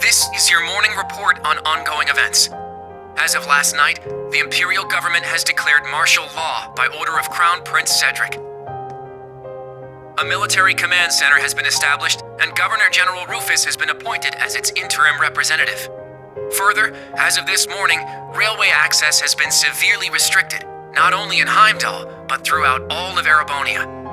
This is your morning report on ongoing events. As of last night, the Imperial government has declared martial law by order of Crown Prince Cedric. A military command center has been established, and Governor General Rufus has been appointed as its interim representative. Further, as of this morning, railway access has been severely restricted, not only in Heimdall, but throughout all of Erebonia.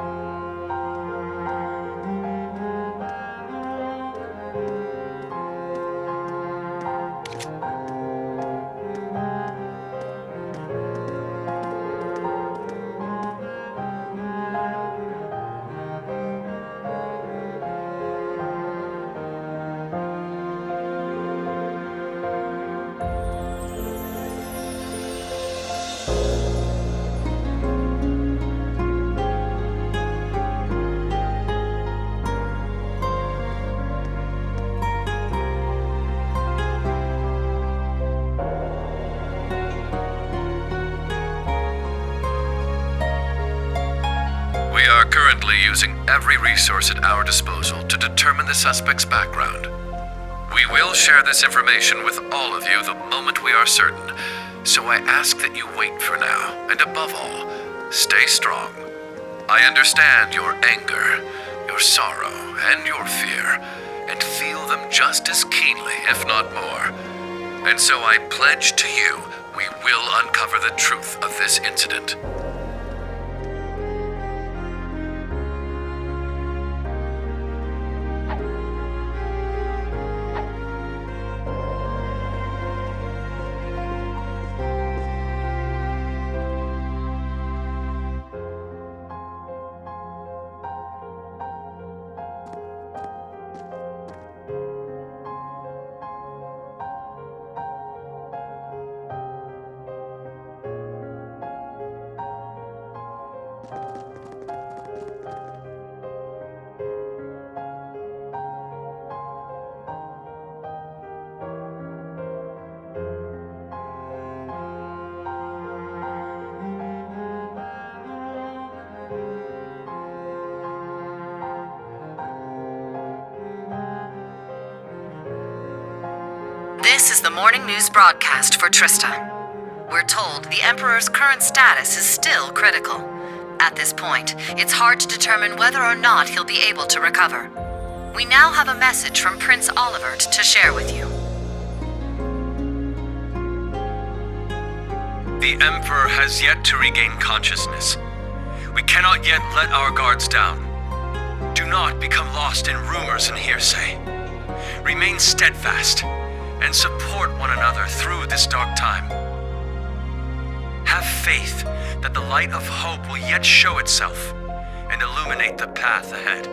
We are currently using every resource at our disposal to determine the suspect's background. We will share this information with all of you the moment we are certain, so I ask that you wait for now, and above all, stay strong. I understand your anger, your sorrow, and your fear, and feel them just as keenly, if not more. And so I pledge to you, we will uncover the truth of this incident. This is the morning news broadcast for Trista. We're told the Emperor's current status is still critical. At this point, it's hard to determine whether or not he'll be able to recover. We now have a message from Prince Olivert to share with you. The Emperor has yet to regain consciousness. We cannot yet let our guards down. Do not become lost in rumors and hearsay. Remain steadfast and support one another through this dark time. Have faith that the light of hope will yet show itself and illuminate the path ahead.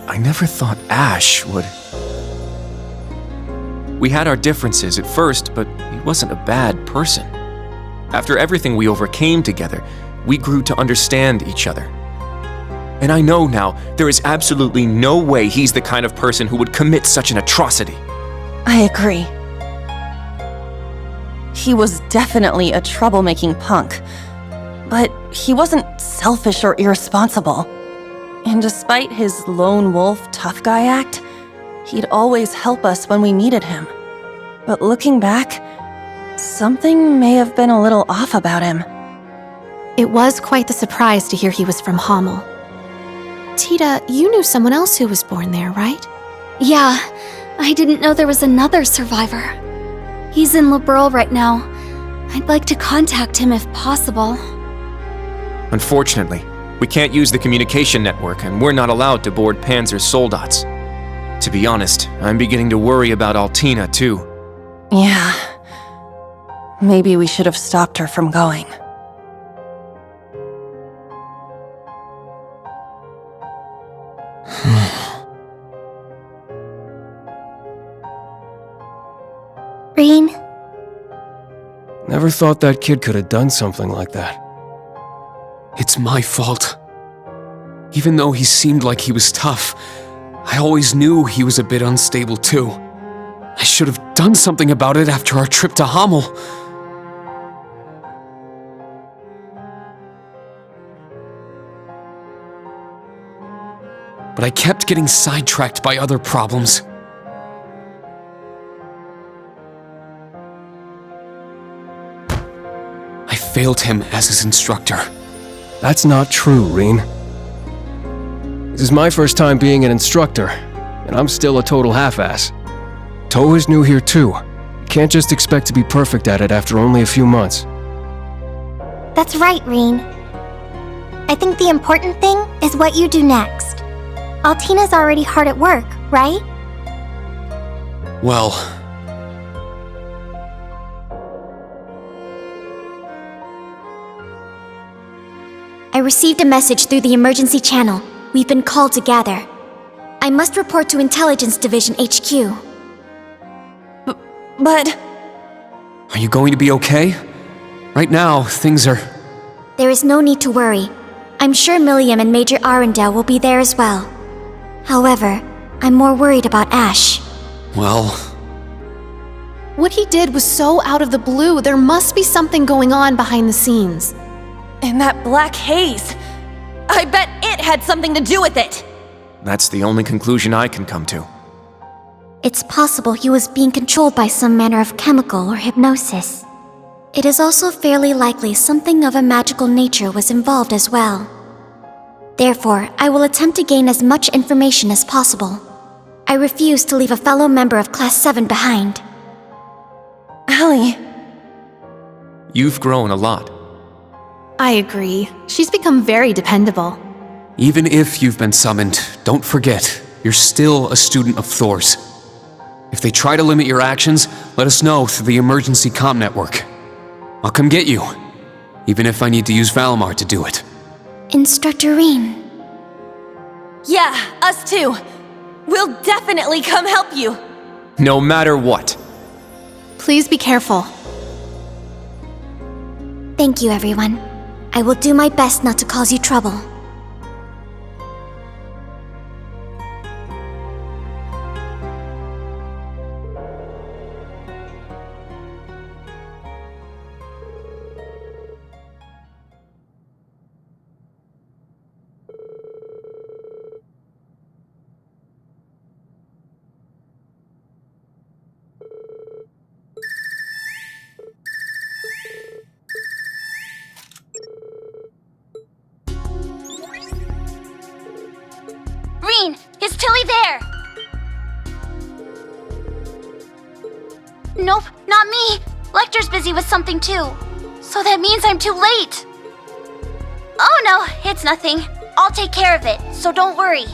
I never thought Ash would... We had our differences at first, but he wasn't a bad person. After everything we overcame together, we grew to understand each other. And I know now there is absolutely no way he's the kind of person who would commit such an atrocity. I agree. he was definitely a troublemaking punk. But he wasn't selfish or irresponsible. And despite his lone wolf tough guy act, he'd always help us when we needed him. But looking back, something may have been a little off about him. It was quite the surprise to hear he was from Hamel. Tita, you knew someone else who was born there, right? Yeah, I didn't know there was another survivor. He's in Liberl right now. I'd like to contact him if possible. Unfortunately, we can't use the communication network, and we're not allowed to board Panzer Soldats. To be honest, I'm beginning to worry about Altina, too. Yeah. Maybe we should have stopped her from going. Reen? Never thought that kid could have done something like that. It's my fault. Even though he seemed like he was tough, I always knew he was a bit unstable too. I should have done something about it after our trip to Hamel. But I kept getting sidetracked by other problems. I failed him as his instructor. That's not true, Reen. This is my first time being an instructor, and I'm still a total half-ass. Toe is new here too. You can't just expect to be perfect at it after only a few months. That's right, Reen. I think the important thing is what you do next. Altina's already hard at work, right? Well, I received a message through the emergency channel. We've been called to gather. I must report to Intelligence Division HQ. But... are you going to be okay? Right now, things are... There is no need to worry. I'm sure Milliam and Major Arundel will be there as well. However, I'm more worried about Ash. well... What he did was so out of the blue, there must be something going on behind the scenes. And that black haze! I bet it had something to do with it! That's the only conclusion I can come to. It's possible he was being controlled by some manner of chemical or hypnosis. It is also fairly likely something of a magical nature was involved as well. Therefore, I will attempt to gain as much information as possible. I refuse to leave a fellow member of Class 7 behind. Allie... You've grown a lot. I agree. She's become very dependable. Even if you've been summoned, don't forget, you're still a student of Thor's. If they try to limit your actions, let us know through the emergency comm network. I'll come get you, even if I need to use Valimar to do it. Instructor Reen. Yeah, us too. We'll definitely come help you. No matter what. Please be careful. Thank you, everyone. I will do my best not to cause you trouble. Reen, is Tilly there? Nope, not me. Lecter's busy with something too. So that means I'm too late. Oh no, it's nothing. I'll take care of it, so don't worry.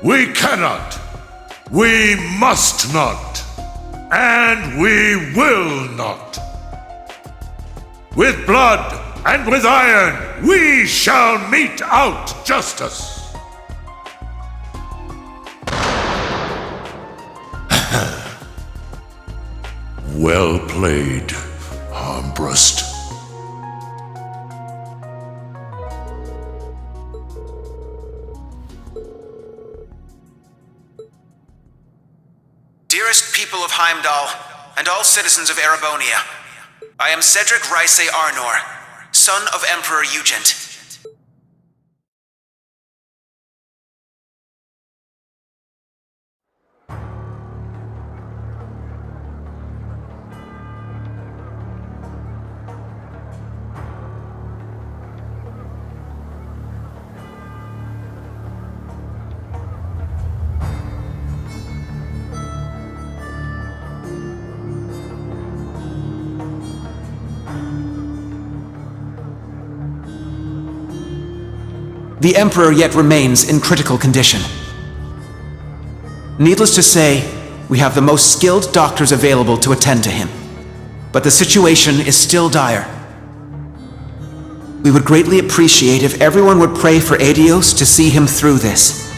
We cannot. We must not. And we will not. With blood and with iron, we shall mete out justice. Well played, Armbrust. Dearest people of Heimdall, and all citizens of Erebonia, I am Cedric Ryce Arnor, son of Emperor Ugent. The Emperor yet remains in critical condition. Needless to say, we have the most skilled doctors available to attend to him. But the situation is still dire. We would greatly appreciate if everyone would pray for Adios to see him through this.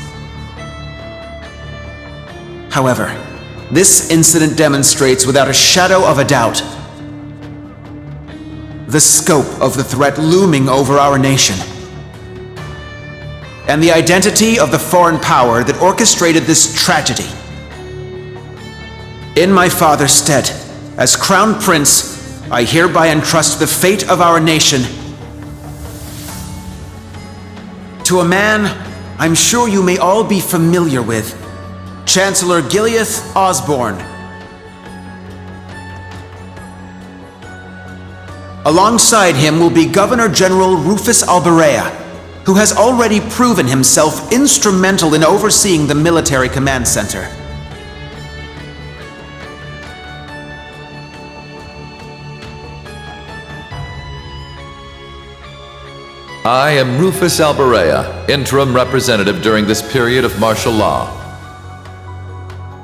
However, this incident demonstrates without a shadow of a doubt the scope of the threat looming over our nation, and the identity of the foreign power that orchestrated this tragedy. In my father's stead, as Crown Prince, I hereby entrust the fate of our nation to a man I'm sure you may all be familiar with, Chancellor Gileath Osborne. Alongside him will be Governor General Rufus Alberea, who has already proven himself instrumental in overseeing the military command center. I am Rufus Alberea, interim representative during this period of martial law.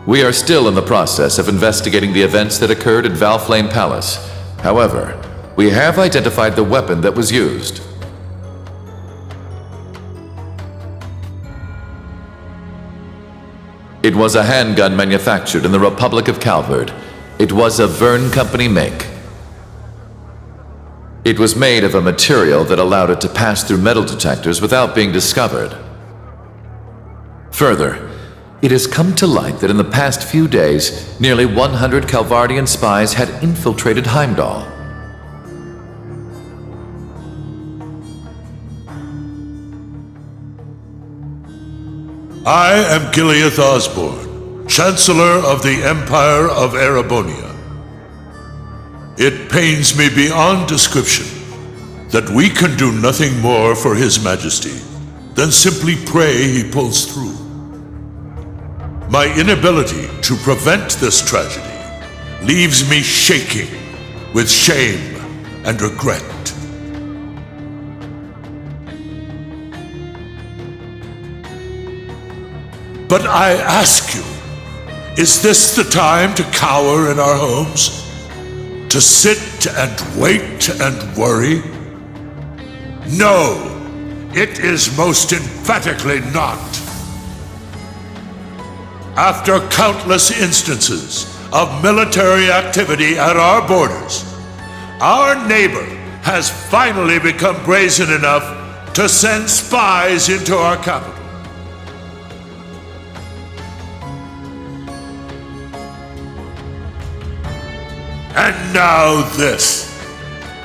We are still in the process of investigating the events that occurred at Valflame Palace. However, we have identified the weapon that was used. It was a handgun manufactured in the Republic of Calvard. It was a Verne Company make. It was made of a material that allowed it to pass through metal detectors without being discovered. Further, it has come to light that in the past few days, nearly 100 Calvardian spies had infiltrated Heimdall. I am Gileath Osborne, Chancellor of the Empire of Erebonia. It pains me beyond description that we can do nothing more for His Majesty than simply pray he pulls through. My inability to prevent this tragedy leaves me shaking with shame and regret. But I ask you, is this the time to cower in our homes? To sit and wait and worry? No, it is most emphatically not. After countless instances of military activity at our borders, our neighbor has finally become brazen enough to send spies into our capital. And now this.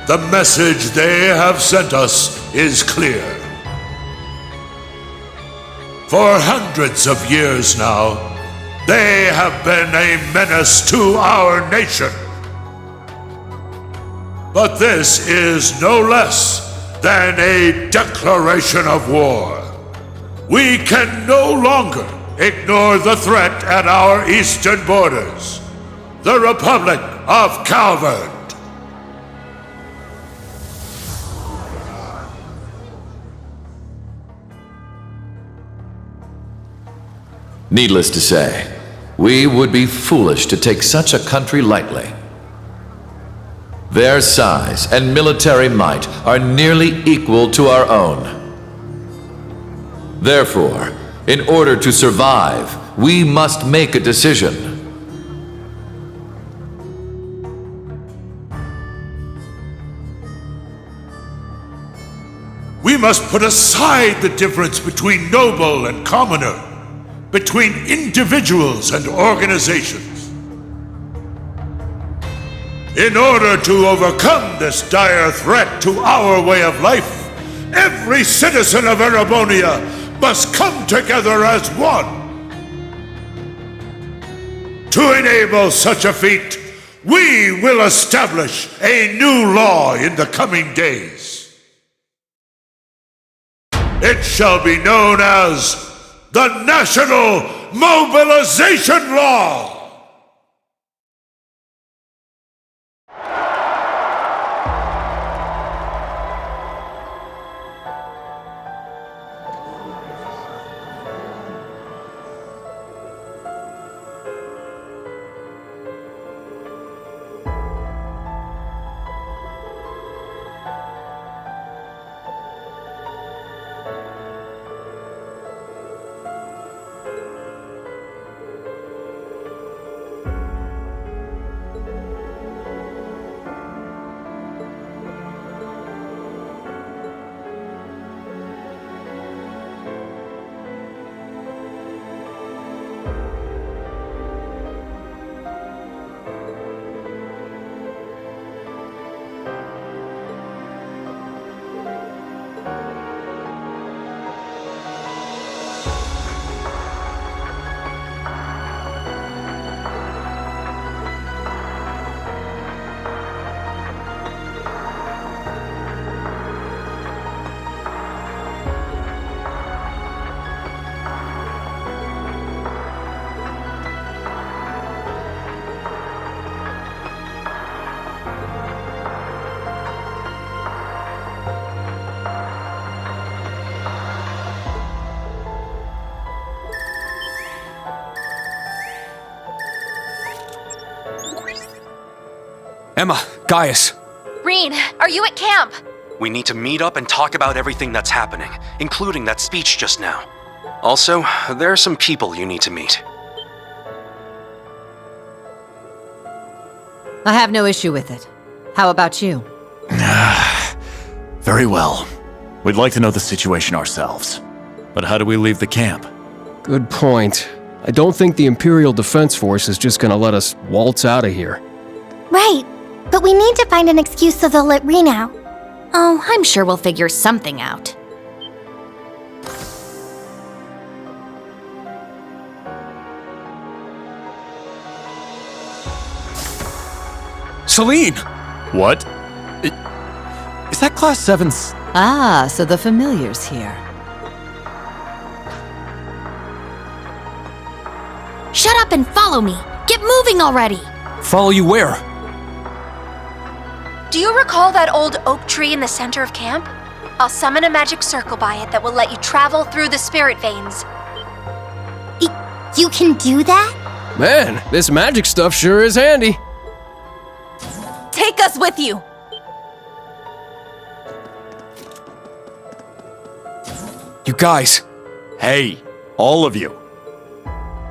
The message they have sent us is clear. For hundreds of years now, they have been a menace to our nation. But this is no less than a declaration of war. We can no longer ignore the threat at our eastern borders. The Republic of Calvard. Needless to say, we would be foolish to take such a country lightly. Their size and military might are nearly equal to our own. Therefore, in order to survive, we must make a decision. We must put aside the difference between noble and commoner, between individuals and organizations. In order to overcome this dire threat to our way of life, every citizen of Erebonia must come together as one. To enable such a feat, we will establish a new law in the coming days. It shall be known as the National Mobilization Law! Emma, Gaius. Reen, are you at camp? We need to meet up and talk about everything that's happening, including that speech just now. Also, there are some people you need to meet. I have no issue with it. How about you? Very well. We'd like to know the situation ourselves. But how do we leave the camp? Good point. I don't think the Imperial Defense Force is just gonna let us waltz out of here. Right, but we need to find an excuse so they'll let Reen out. Oh, I'm sure we'll figure something out. Celine! What? Is that Class 7's... Ah, so the familiar's here. Shut up and follow me! Get moving already! Follow you where? Do you recall that old oak tree in the center of camp? I'll summon a magic circle by it that will let you travel through the spirit veins. You can do that? Man, this magic stuff sure is handy. Take us with you! You guys, Hey, all of you.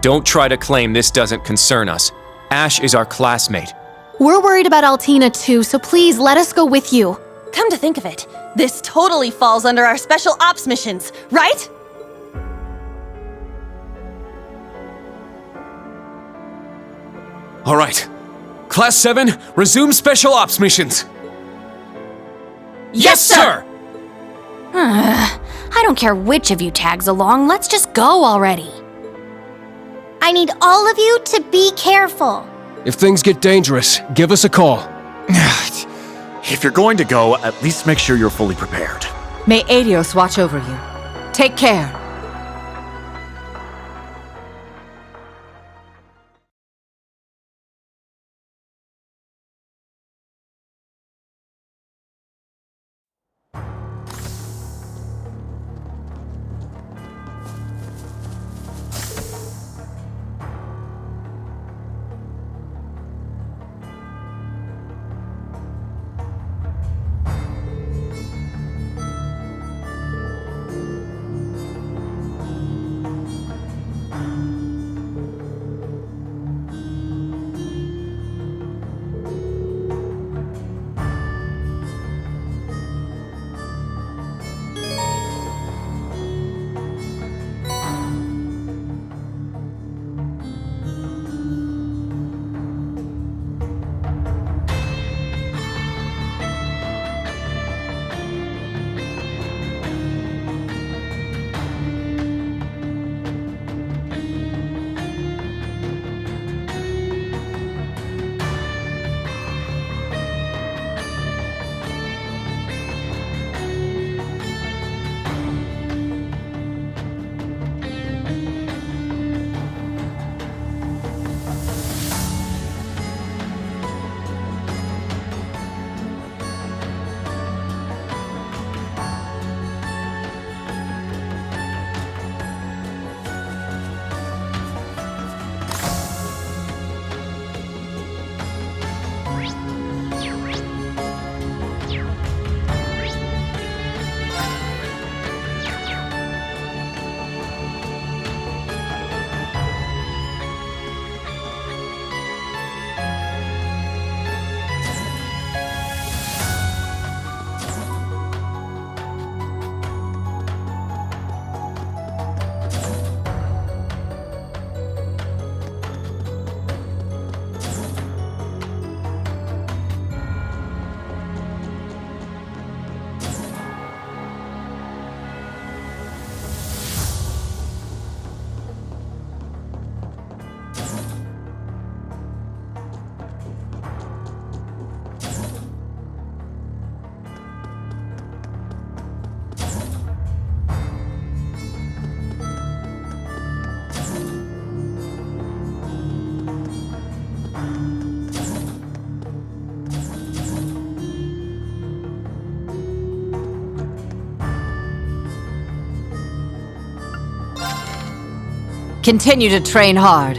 don't try to claim this doesn't concern us. Ash is our classmate. We're worried about Altina too, so please let us go with you. Come to think of it, this totally falls under our special ops missions, right? All right. Class 7, resume special ops missions. Yes, sir! I don't care which of you tags along, let's just go already. I need all of you to be careful. If things get dangerous, give us a call. If you're going to go, at least make sure you're fully prepared. May Adios watch over you. Take care. Continue to train hard.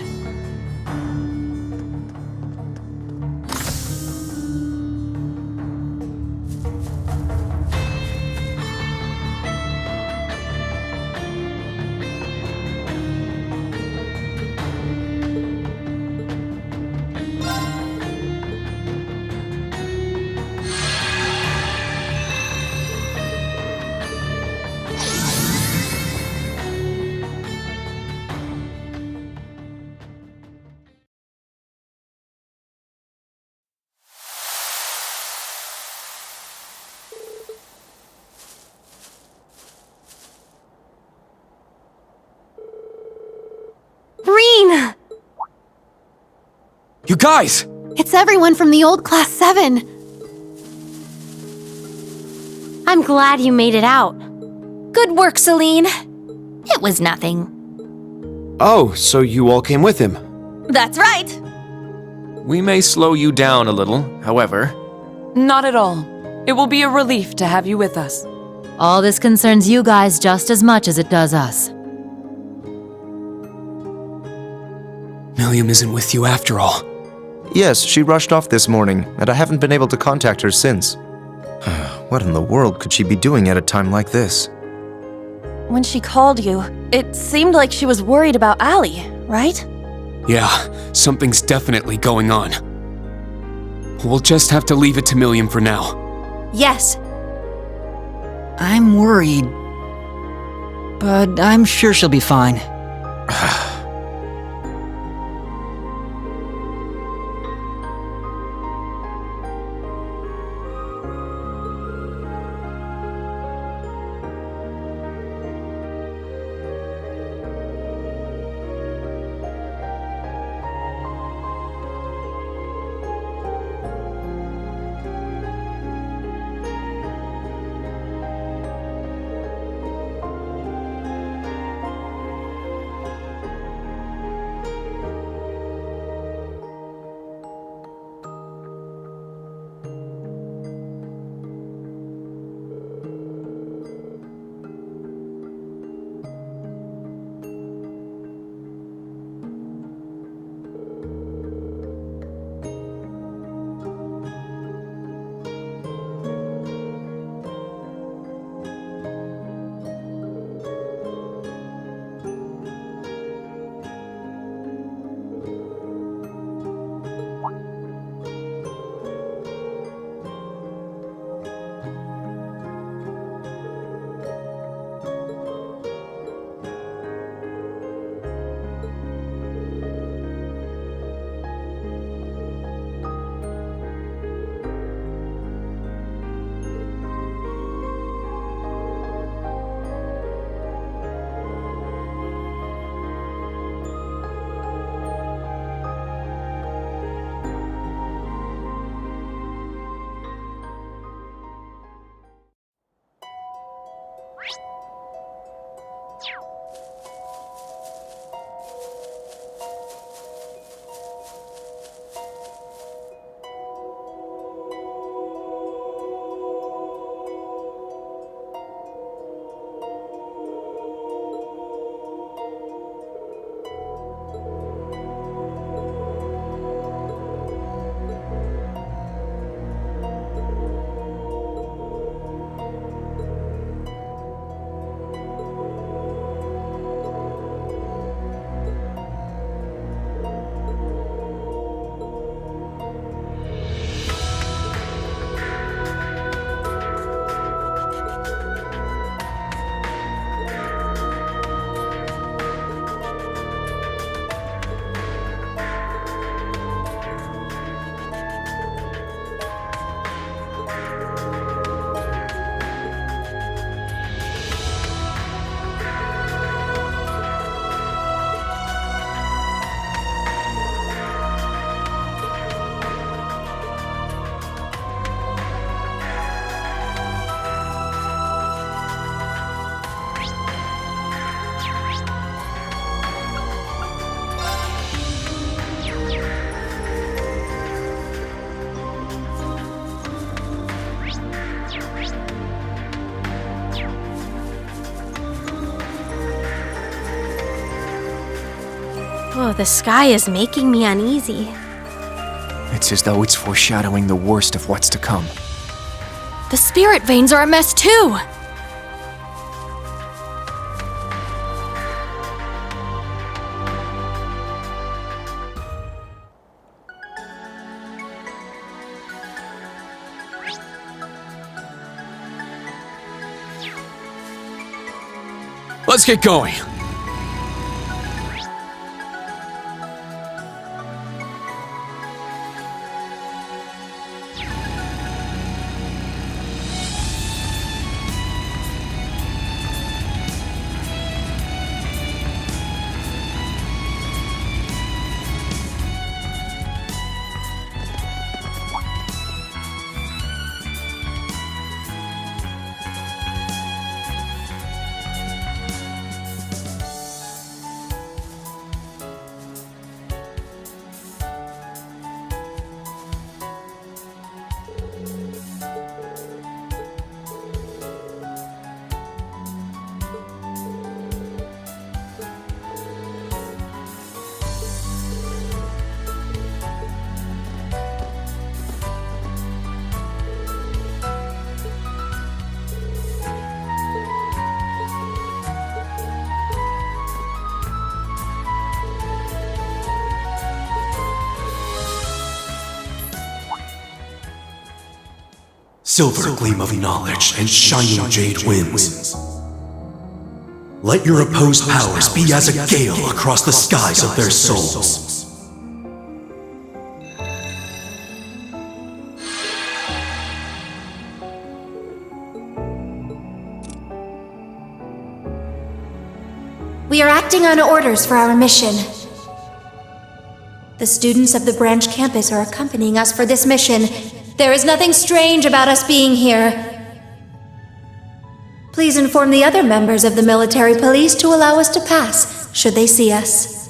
Reen! You guys! It's everyone from the old Class 7. I'm glad you made it out. Good work, Celine. It was nothing. Oh, so you all came with him? That's right! We may slow you down a little, however. Not at all. It will be a relief to have you with us. All this concerns you guys just as much as it does us. Milliam isn't with you after all. Yes, she rushed off this morning, and I haven't been able to contact her since. What in the world could she be doing at a time like this? When she called you, it seemed like she was worried about Allie, right? Yeah, something's definitely going on. We'll just have to leave it to Milliam for now. Yes. I'm worried. But I'm sure she'll be fine. Oh, the sky is making me uneasy. It's as though it's foreshadowing the worst of what's to come. The spirit veins are a mess too! Let's get going. Silver gleam of knowledge and shining jade winds. Let your opposed powers be as a gale across the skies of their souls. We are acting on orders for our mission. The students of the branch campus are accompanying us for this mission. There is nothing strange about us being here. Please inform the other members of the military police to allow us to pass, should they see us.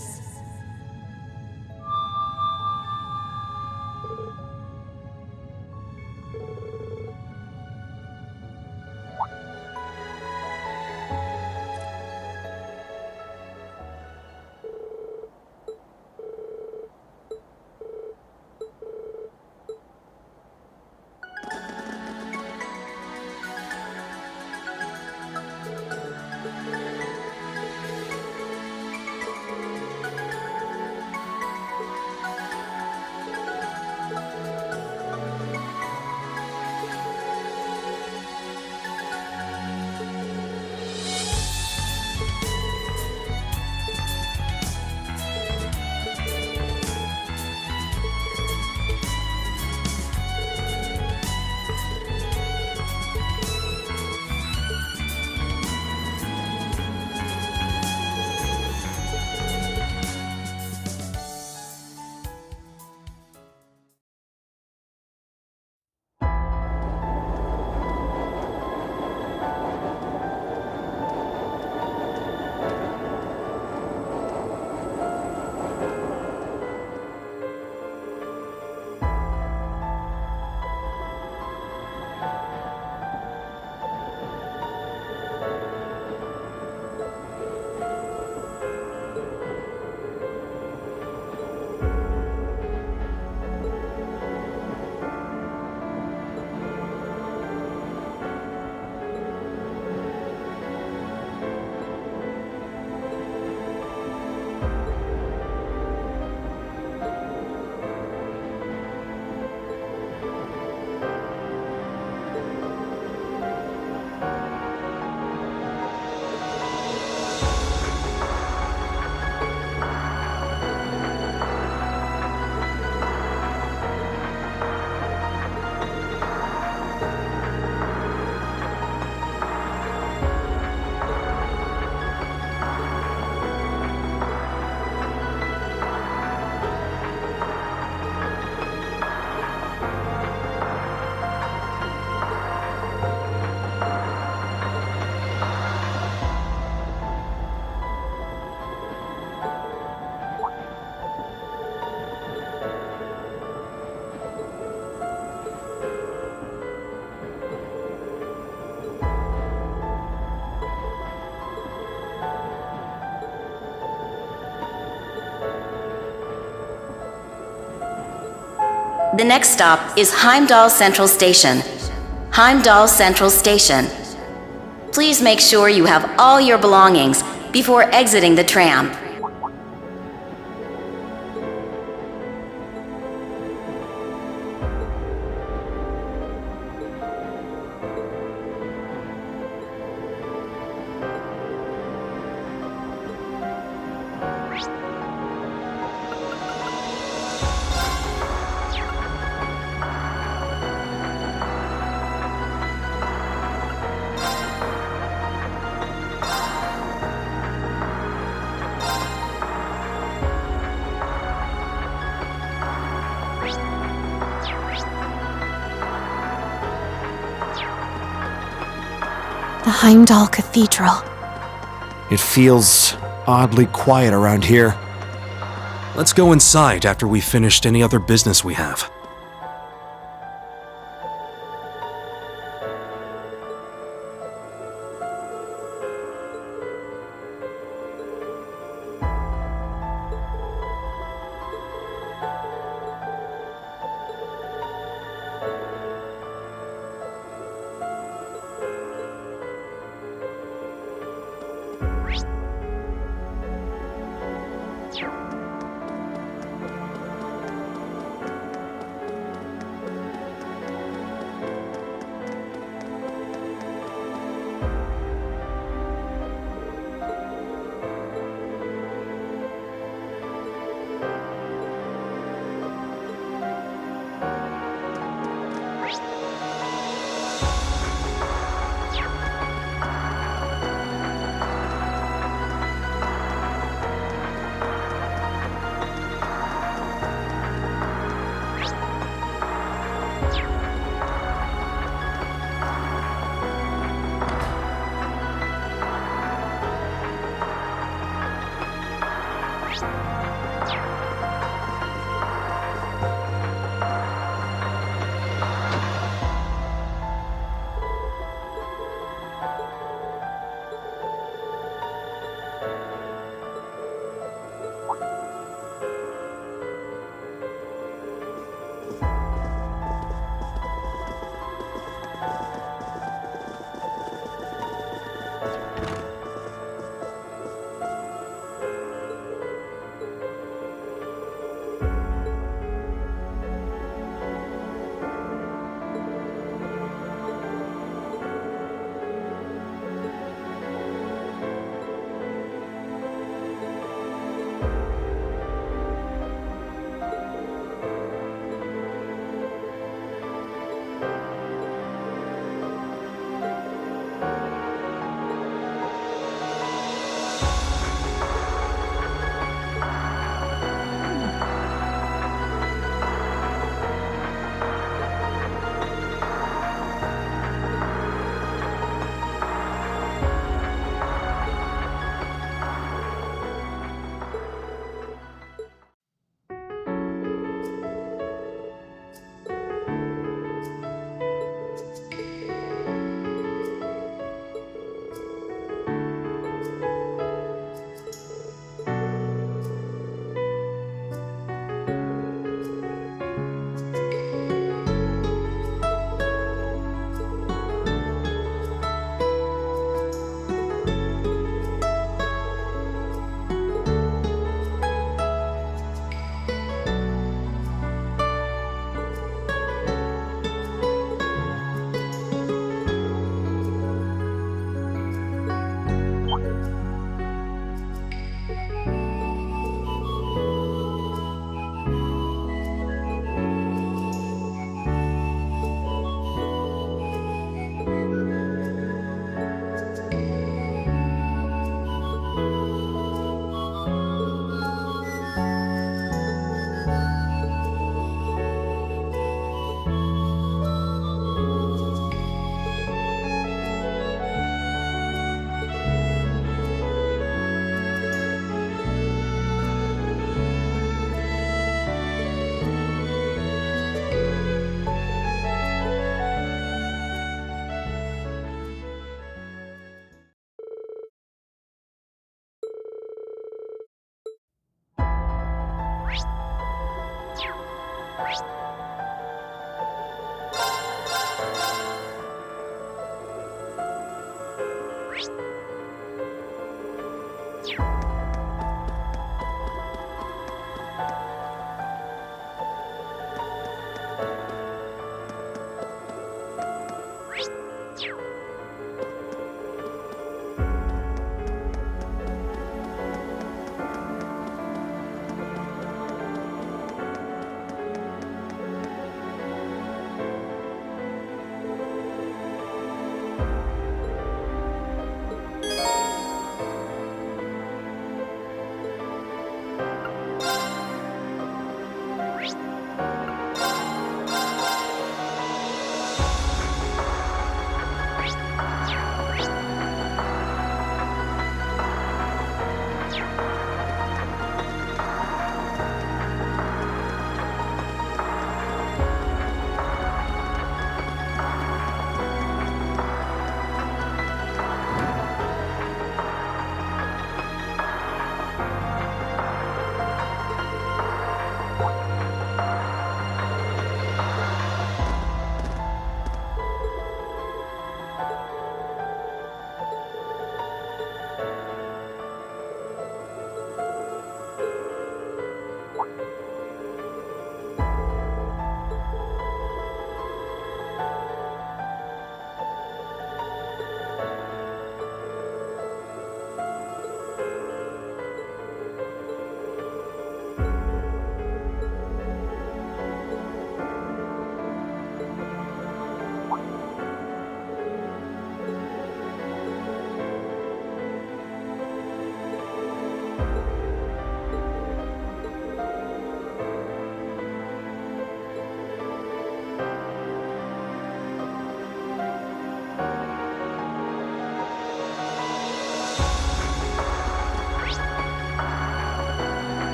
The next stop is Heimdall Central Station. Heimdall Central Station. Please make sure you have all your belongings before exiting the tram. The Heimdall Cathedral. It feels oddly quiet around here. Let's go inside after we've finished any other business we have.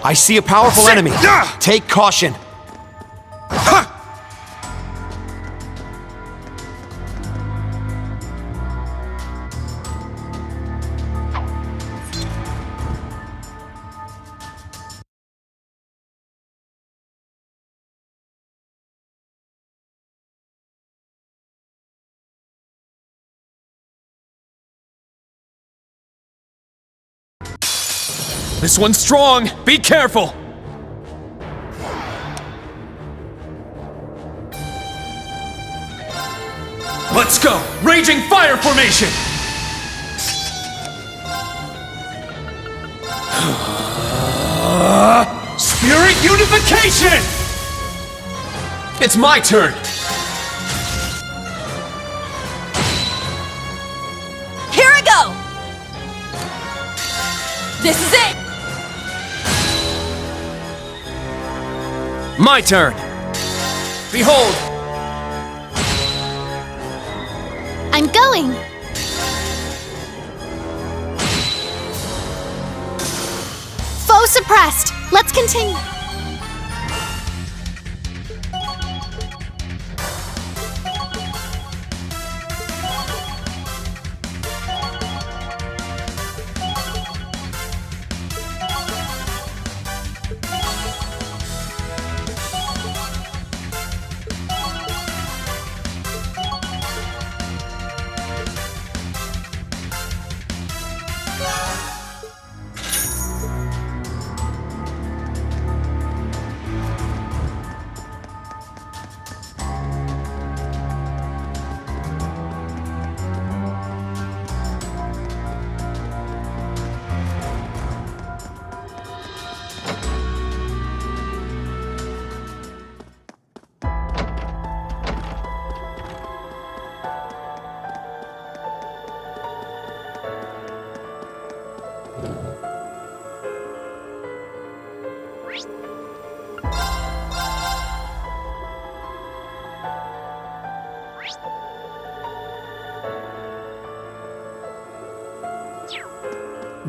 I see a powerful enemy. Take caution. This one's strong! Be careful! Let's go! Raging fire formation! Spirit unification! It's my turn! Here I go! This is it! My turn! Behold! I'm going! Foe suppressed! Let's continue!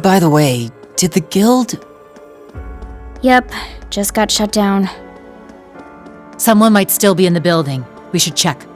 By the way, did the guild... Yep, just got shut down. Someone might still be in the building. We should check.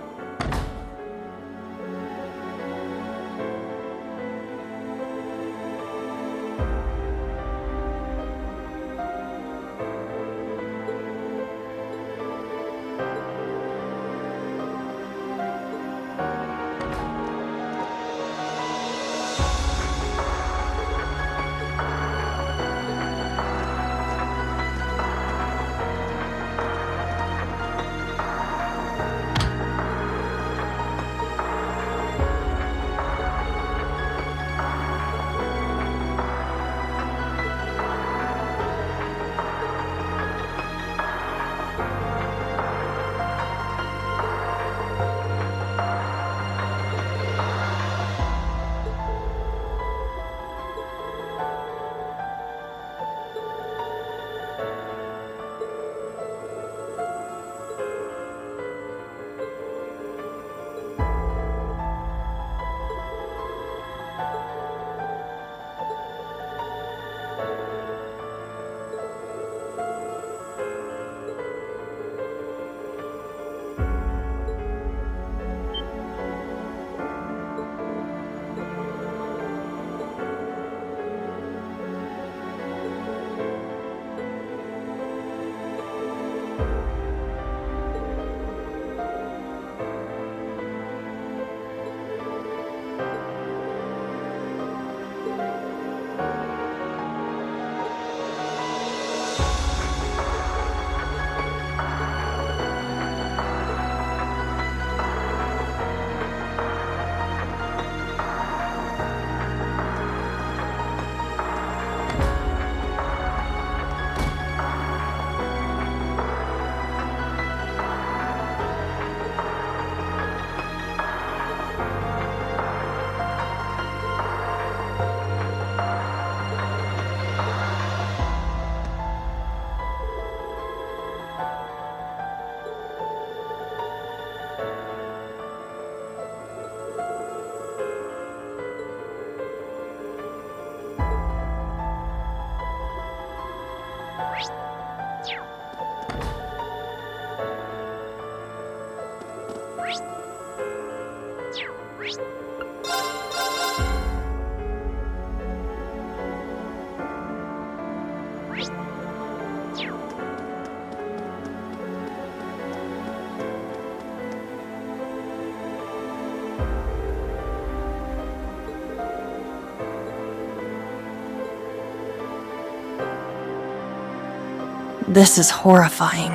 This is horrifying.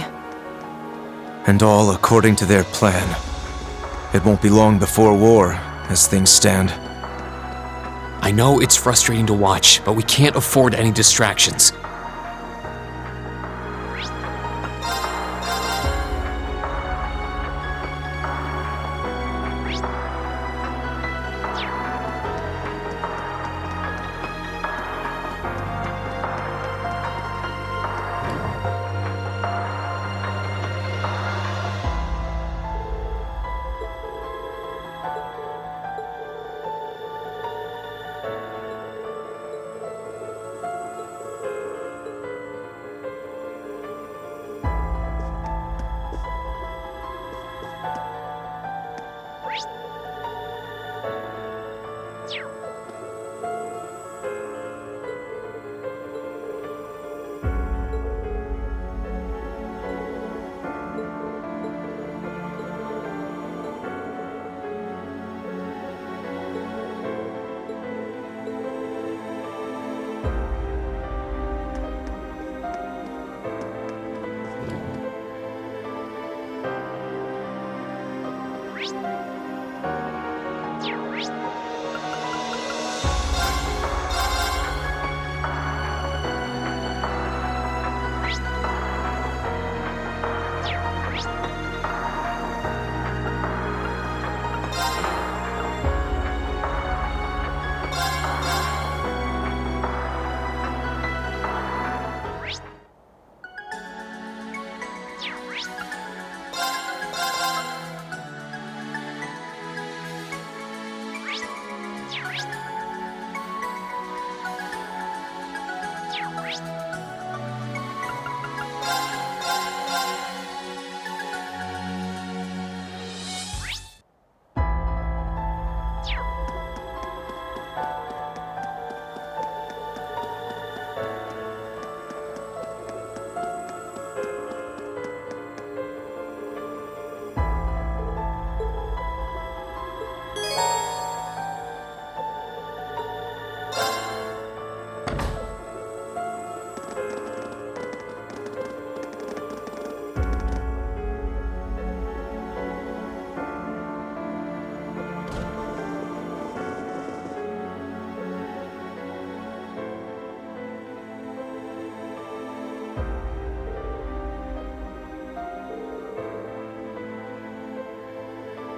And all according to their plan. It won't be long before war, as things stand. I know it's frustrating to watch, but we can't afford any distractions.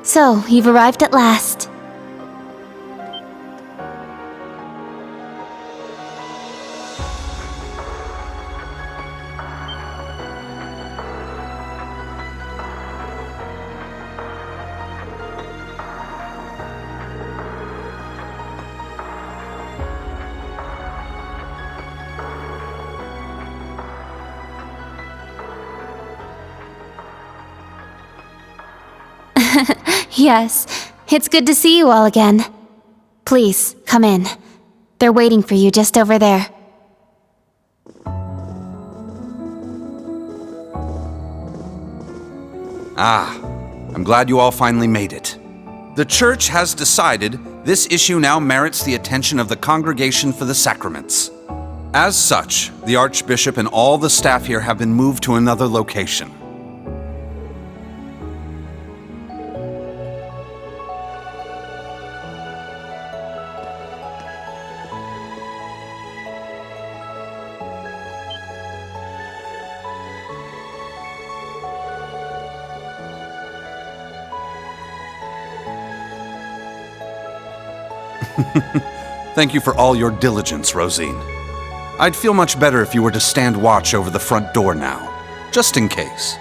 So, you've arrived at last. Yes, it's good to see you all again. Please, come in. They're waiting for you just over there. Ah, I'm glad you all finally made it. The Church has decided this issue now merits the attention of the Congregation for the Sacraments. As such, the Archbishop and all the staff here have been moved to another location. Thank you for all your diligence, Rosine. I'd feel much better if you were to stand watch over the front door now, just in case.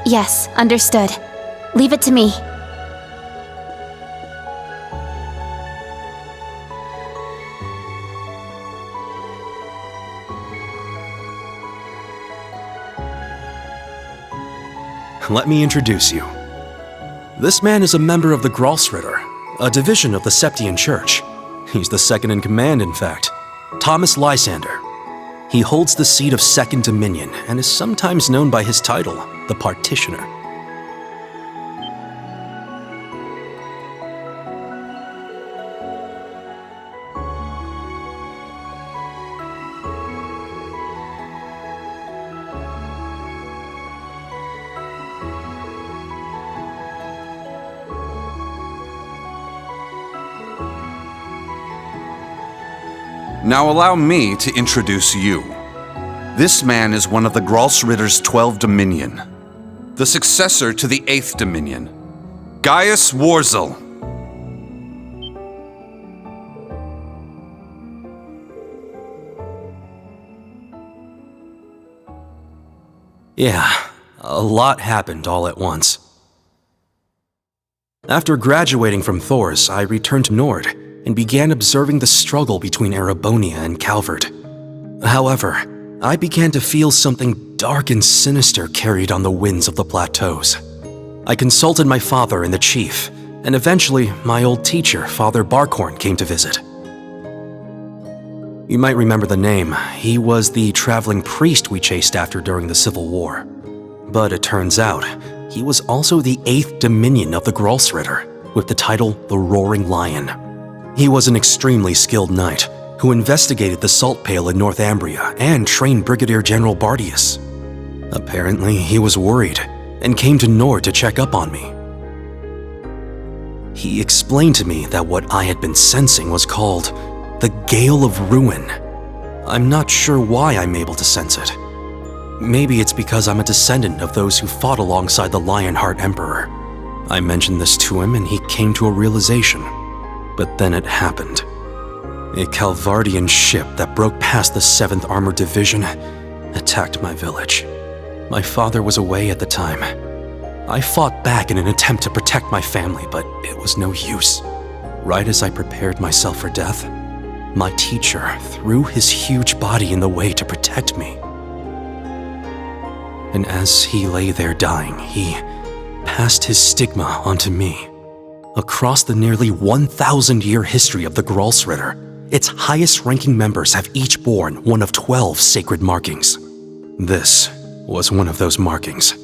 Yes, understood. Leave it to me. Let me introduce you. This man is a member of the Gralsritter, a division of the Septian Church. He's the second in command, in fact. Thomas Lysander. He holds the seat of Second Dominion and is sometimes known by his title, the Partitioner. Now allow me to introduce you. This man is one of the Gralsritter's 12 Dominion, the successor to the 8th Dominion, Gaius Warzel. Yeah, a lot happened all at once. After graduating from Thors, I returned to Nord and began observing the struggle between Erebonia and Calvert. However, I began to feel something dark and sinister carried on the winds of the plateaus. I consulted my father and the chief, and eventually my old teacher, Father Barkhorn, came to visit. You might remember the name. He was the traveling priest we chased after during the Civil War. But it turns out, he was also the 8th Dominion of the Gralsritter, with the title the Roaring Lion. He was an extremely skilled knight who investigated the Salt Pale in Northumbria and trained Brigadier General Bardius. Apparently, he was worried and came to Nord to check up on me. He explained to me that what I had been sensing was called the Gale of Ruin. I'm not sure why I'm able to sense it. Maybe it's because I'm a descendant of those who fought alongside the Lionheart Emperor. I mentioned this to him and he came to a realization. But then it happened. A Calvardian ship that broke past the 7th Armored Division attacked my village. My father was away at the time. I fought back in an attempt to protect my family, but it was no use. Right as I prepared myself for death, My teacher threw his huge body in the way to protect me. And as he lay there dying, he passed his stigma onto me. Across the nearly 1,000-year history of the Grolsritter, its highest-ranking members have each borne one of 12 sacred markings. This was one of those markings.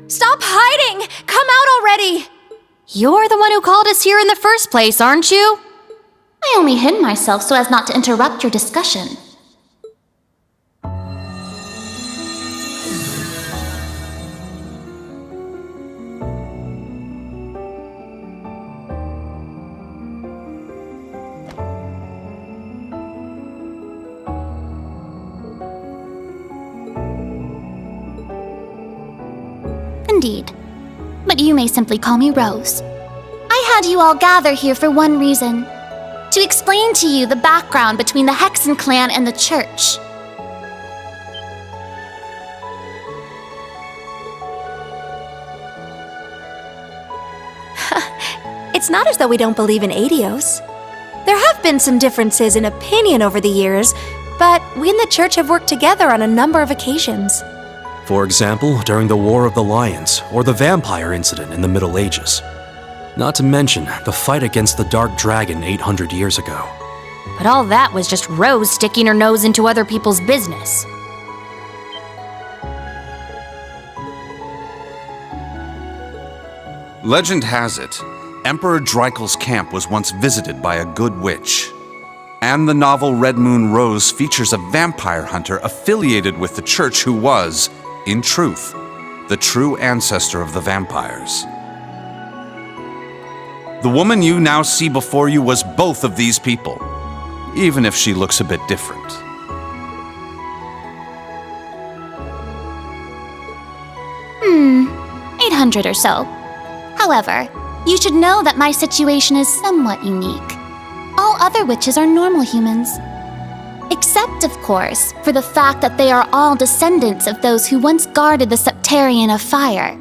Stop hiding! Come out already! You're the one who called us here in the first place, aren't you? I only hid myself so as not to interrupt your discussion. Indeed. But you may simply call me Rose. I had you all gather here for one reason. To explain to you the background between the Hexen clan and the church. It's not as though we don't believe in Adios. There have been some differences in opinion over the years, but we and the church have worked together on a number of occasions. For example, during the War of the Lions, or the vampire incident in the Middle Ages. Not to mention the fight against the Dark Dragon 800 years ago. But all that was just Rose sticking her nose into other people's business. Legend has it, Emperor Dreikel's camp was once visited by a good witch. And the novel Red Moon Rose features a vampire hunter affiliated with the church who was, in truth, the true ancestor of the vampires. The woman you now see before you was both of these people, even if she looks a bit different. Hmm, 800 or so. However, you should know that my situation is somewhat unique. All other witches are normal humans. Except, of course, for the fact that they are all descendants of those who once guarded the Septarian of Fire.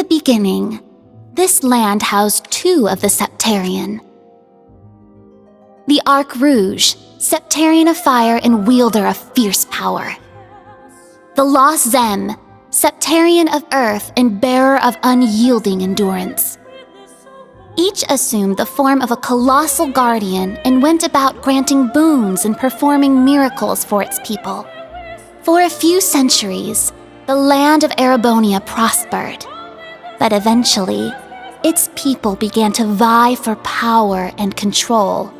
beginning, this land housed two of the Septarian. The Arc Rouge, Septarian of fire and wielder of fierce power. The Los Zem, Septarian of earth and bearer of unyielding endurance. Each assumed the form of a colossal guardian and went about granting boons and performing miracles for its people. For a few centuries, the land of Erebonia prospered, but eventually, its people began to vie for power and control.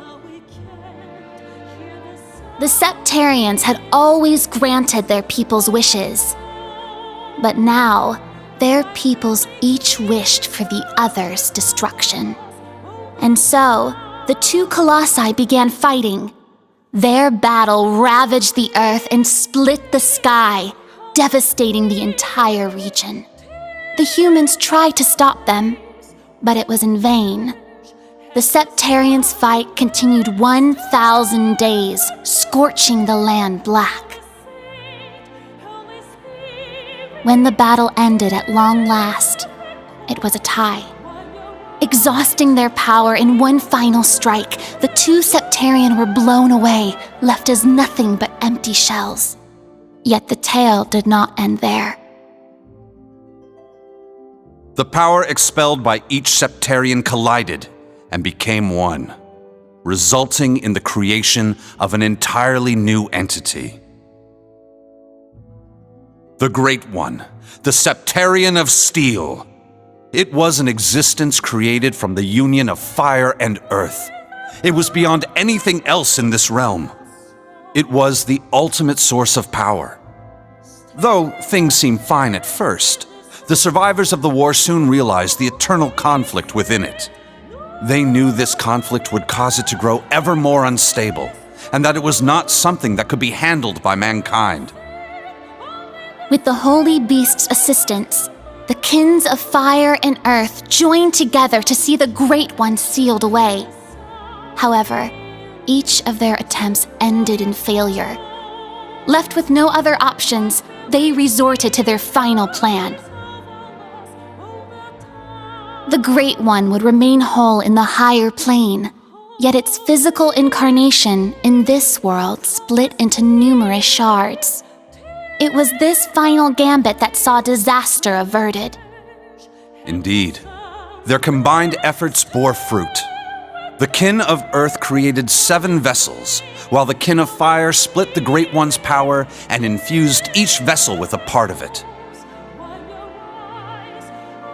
The Septarians had always granted their people's wishes, but now, their peoples each wished for the other's destruction. And so, the two colossi began fighting. Their battle ravaged the earth and split the sky, devastating the entire region. The humans tried to stop them, but it was in vain. The Septarians' fight continued 1,000 days, scorching the land black. When the battle ended at long last, it was a tie. Exhausting their power in one final strike, the two Septarian were blown away, left as nothing but empty shells. Yet the tale did not end there. The power expelled by each Septarian collided and became one, resulting in the creation of an entirely new entity. The Great One, the Septarian of Steel. It was an existence created from the union of fire and earth. It was beyond anything else in this realm. It was the ultimate source of power. Though things seemed fine at first, the survivors of the war soon realized the eternal conflict within it. They knew this conflict would cause it to grow ever more unstable, and that it was not something that could be handled by mankind. With the Holy Beast's assistance, the kins of fire and earth joined together to see the Great One sealed away. However, each of their attempts ended in failure. Left with no other options, they resorted to their final plan. The Great One would remain whole in the higher plane, yet its physical incarnation in this world split into numerous shards. It was this final gambit that saw disaster averted. Indeed, their combined efforts bore fruit. The kin of Earth created 7 vessels, while the kin of Fire split the Great One's power and infused each vessel with a part of it.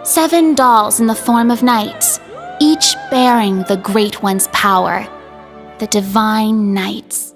7 dolls in the form of knights, each bearing the Great One's power, the Divine Knights.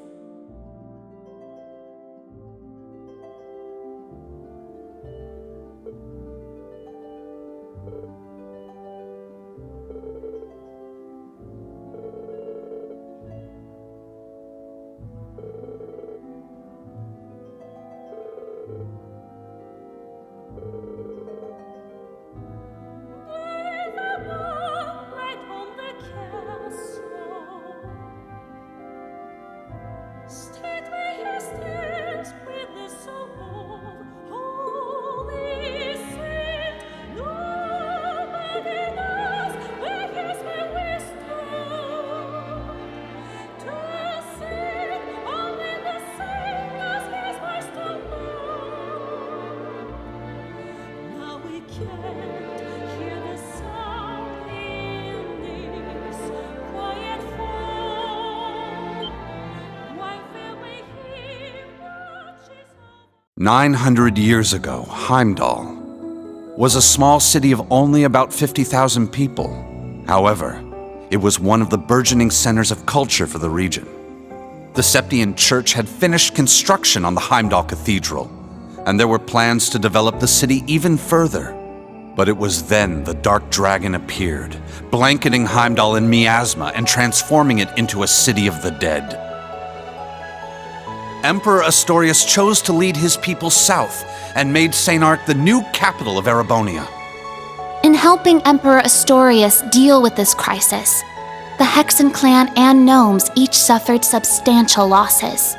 Hear the sound in this quiet fall. 900 years ago, Heimdall was a small city of only about 50,000 people. However, it was one of the burgeoning centers of culture for the region. The Septian Church had finished construction on the Heimdall Cathedral, and there were plans to develop the city even further. But it was then the Dark Dragon appeared, blanketing Heimdall in miasma and transforming it into a city of the dead. Emperor Astorius chose to lead his people south and made St. Arc the new capital of Erebonia. In helping Emperor Astorius deal with this crisis, the Hexen clan and gnomes each suffered substantial losses.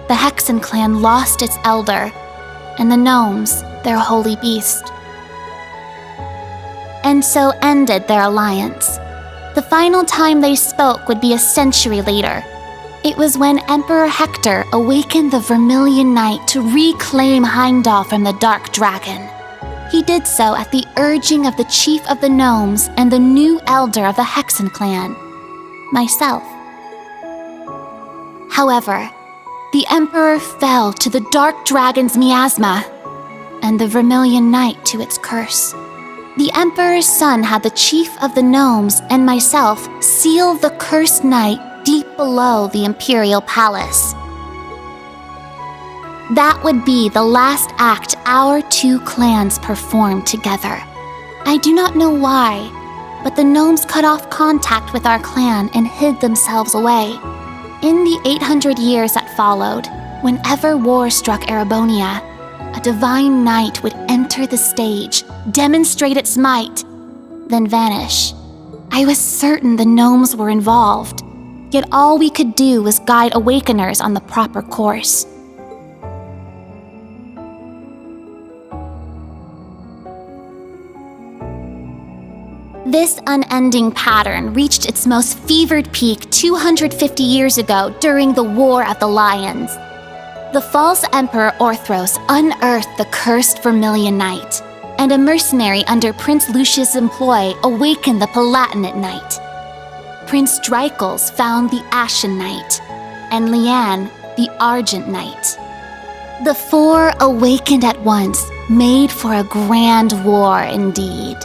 The Hexen clan lost its elder, and the gnomes their holy beast. and so ended their alliance. The final time they spoke would be a century later. It was when Emperor Hector awakened the Vermilion Knight to reclaim Heimdall from the Dark Dragon. He did so at the urging of the chief of the gnomes and the new elder of the Hexen clan, myself. However, the Emperor fell to the Dark Dragon's miasma, and the Vermilion Knight to its curse. The Emperor's son had the chief of the gnomes and myself seal the cursed knight deep below the Imperial Palace. That would be the last act our two clans performed together. I do not know why, but the gnomes cut off contact with our clan and hid themselves away. In the 800 years that followed, whenever war struck Erebonia, a divine knight would enter the stage, demonstrate its might, then vanish. I was certain the gnomes were involved, yet all we could do was guide awakeners on the proper course. This unending pattern reached its most fevered peak 250 years ago during the War of the Lions. The false Emperor Orthros unearthed the cursed Vermilion Knight, and a mercenary under Prince Lucius' employ awakened the Palatinate Knight. Prince Dreichels found the Ashen Knight, and Leanne the Argent Knight. The four awakened at once, made for a grand war indeed.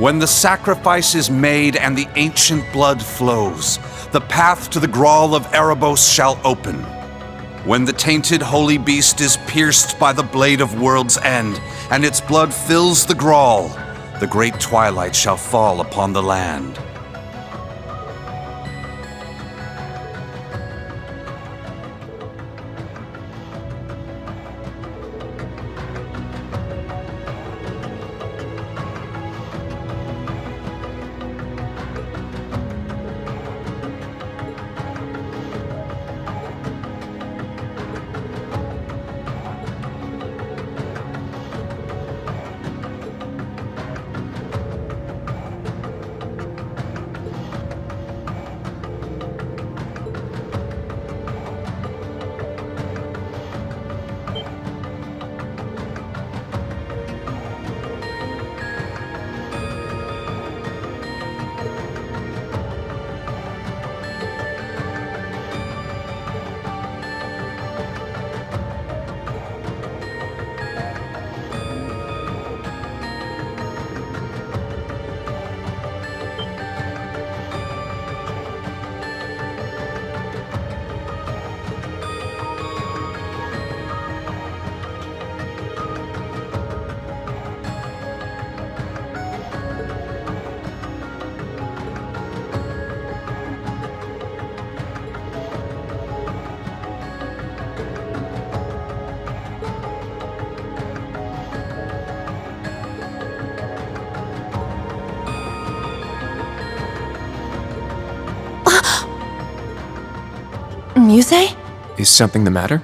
When the sacrifice is made and the ancient blood flows, the path to the Grawl of Erebos shall open. When the tainted holy beast is pierced by the blade of World's End, and its blood fills the Grawl, the great twilight shall fall upon the land. Muse? Is something the matter?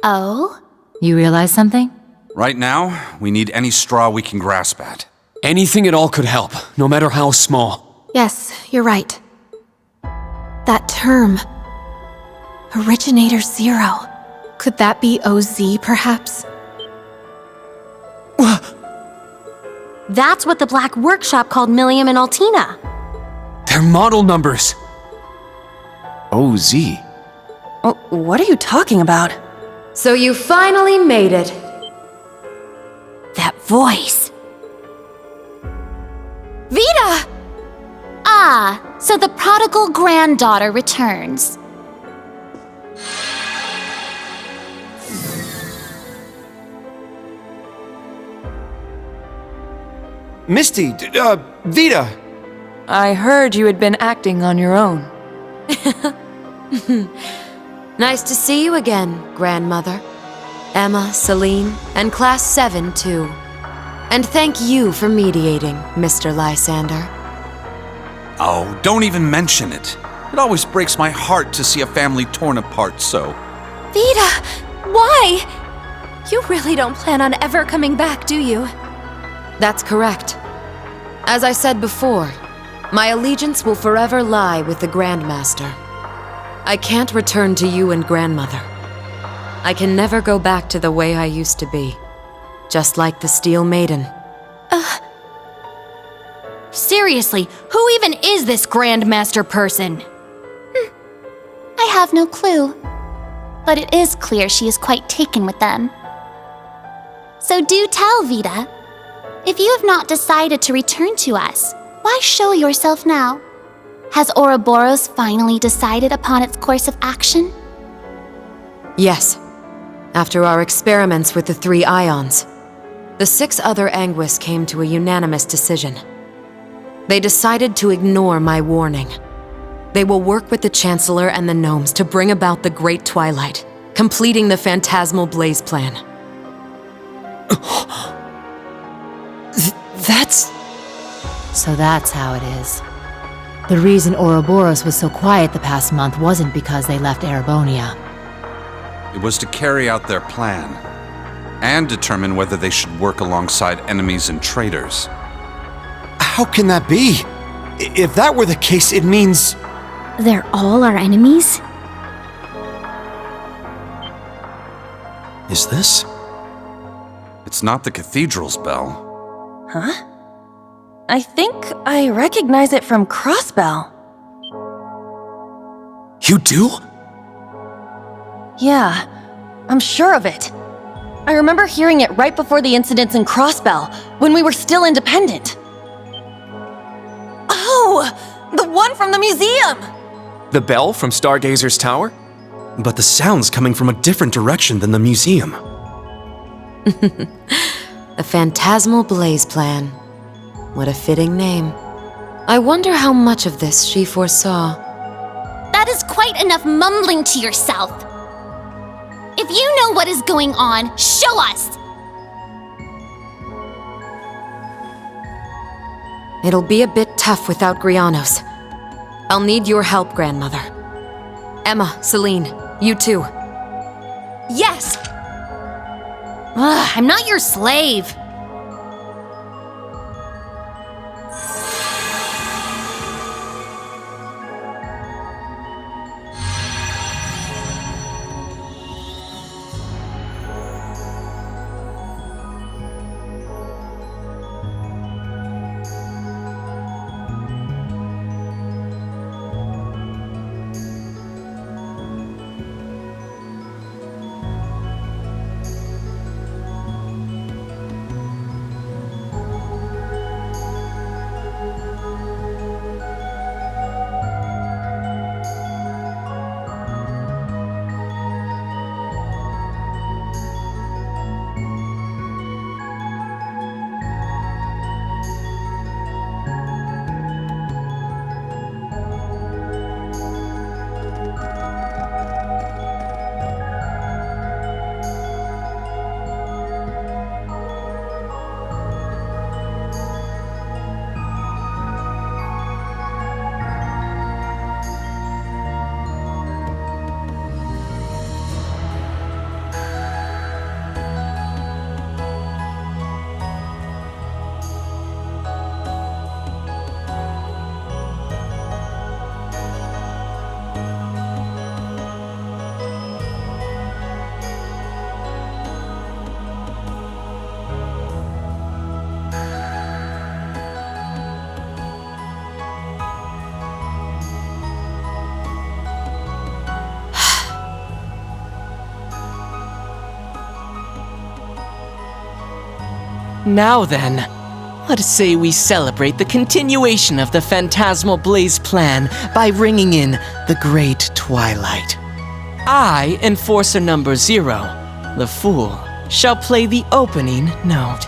Oh? You realize something? Right now, we need any straw we can grasp at. Anything at all could help, no matter how small. Yes, you're right. That term. Originator Zero. Could that be OZ, perhaps? That's what the Black Workshop called Milliam and Altina. They're model numbers. OZ. What are you talking about? So you finally made it. That voice. Vita! Ah, so the prodigal granddaughter returns. Misty, Vita! I heard you had been acting on your own. Nice to see you again, Grandmother. Emma, Celine, and Class 7, too. And thank you for mediating, Mr. Lysander. Oh, don't even mention it. It always breaks my heart to see a family torn apart so. Vita! Why? You really don't plan on ever coming back, do you? That's correct. As I said before, my allegiance will forever lie with the Grandmaster. I can't return to you and Grandmother. I can never go back to the way I used to be. Just like the Steel Maiden. Seriously, who even is this Grandmaster person? I have no clue. But it is clear she is quite taken with them. So do tell, Vita. If you have not decided to return to us, why show yourself now? Has Ouroboros finally decided upon its course of action? Yes. After our experiments with the 3 ions, the 6 other Anguis came to a unanimous decision. They decided to ignore my warning. They will work with the Chancellor and the Gnomes to bring about the Great Twilight, completing the Phantasmal Blaze Plan. So that's how it is. The reason Ouroboros was so quiet the past month wasn't because they left Erebonia. It was to carry out their plan and determine whether they should work alongside enemies and traitors. How can that be? If that were the case, it means... They're all our enemies? Is this? It's not the cathedral's bell. Huh? I think I recognize it from Crossbell. You do? Yeah, I'm sure of it. I remember hearing it right before the incidents in Crossbell, when we were still independent. The one from the museum! The bell from Stargazer's Tower? But the sound's coming from a different direction than the museum. The Phantasmal Blaze Plan. What a fitting name. I wonder how much of this she foresaw. That is quite enough mumbling to yourself. If you know what is going on, show us! It'll be a bit tough without Grianos. I'll need your help, Grandmother. Emma, Celine, you too. Yes! Ugh, I'm not your slave. Now then, let us say we celebrate the continuation of the Phantasmal Blaze Plan by ringing in the Great Twilight. I, Enforcer number 0, the Fool, shall play the opening note.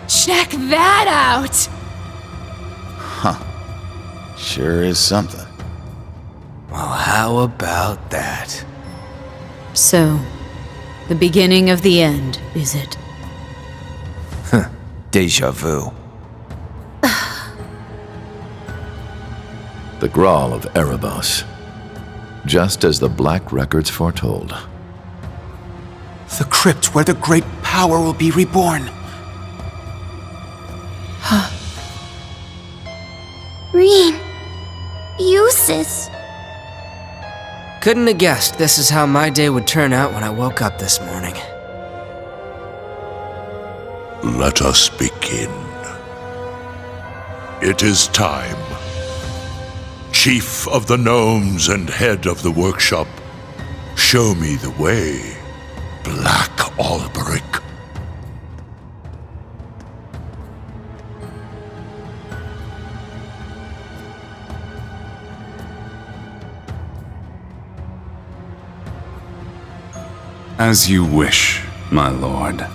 Check that out! Huh. Sure is something. Well, how about that? So, the beginning of the end, is it? Deja vu. The Grawl of Erebos. Just as the Black Records foretold. The crypt where the great power will be reborn. Reen. Eustace. Couldn't have guessed this is how my day would turn out when I woke up this morning. Let us begin. It is time. Chief of the Gnomes and head of the workshop, show me the way, Black Alberic. As you wish, my lord.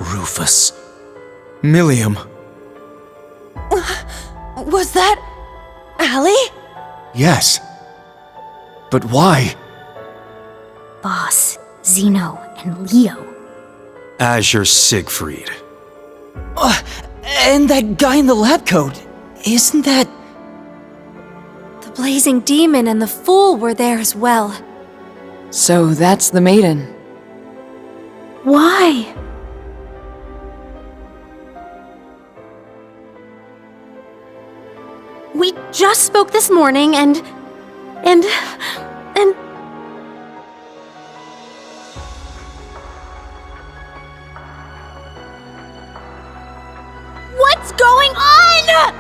Rufus. Millium. Was that Allie? Yes. But why? Boss, Zeno, and Leo. Azure Siegfried. And that guy in the lab coat. Isn't that... The blazing demon and the fool were there as well. So that's the maiden. Why? We just spoke this morning and... What's going on?!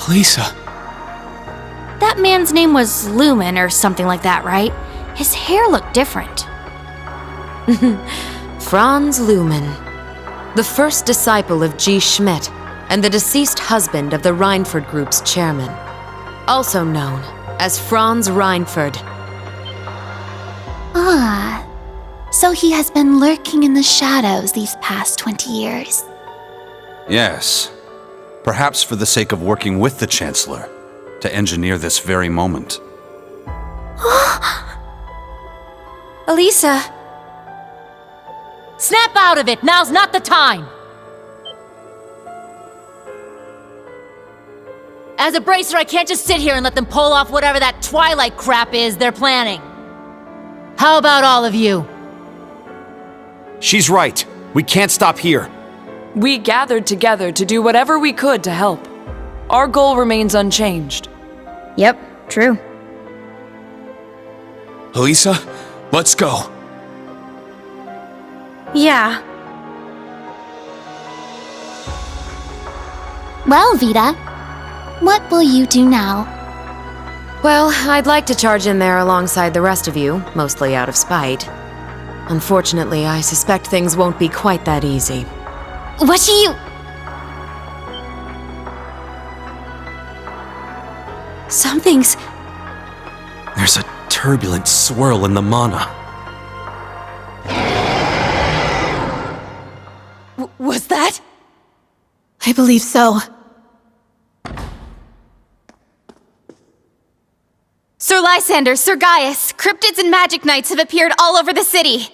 Lisa. That man's name was Lumen or something like that, right? His hair looked different. Franz Lumen, the first disciple of G. Schmidt and the deceased husband of the Reinford Group's chairman, also known as Franz Reinford. Ah, so he has been lurking in the shadows these past 20 years. Yes. Perhaps for the sake of working with the Chancellor to engineer this very moment. Elisa! Snap out of it! Now's not the time! As a bracer, I can't just sit here and let them pull off whatever that Twilight crap is they're planning. How about all of you? She's right. We can't stop here. We gathered together to do whatever we could to help. Our goal remains unchanged. Yep, true. Elisa, let's go. Yeah. Well, Vita, what will you do now? Well, I'd like to charge in there alongside the rest of you, mostly out of spite. Unfortunately, I suspect things won't be quite that easy. What do you... Something's... There's a turbulent swirl in the mana. Was that? I believe so. Sir Lysander, Sir Gaius, cryptids and magic knights have appeared all over the city.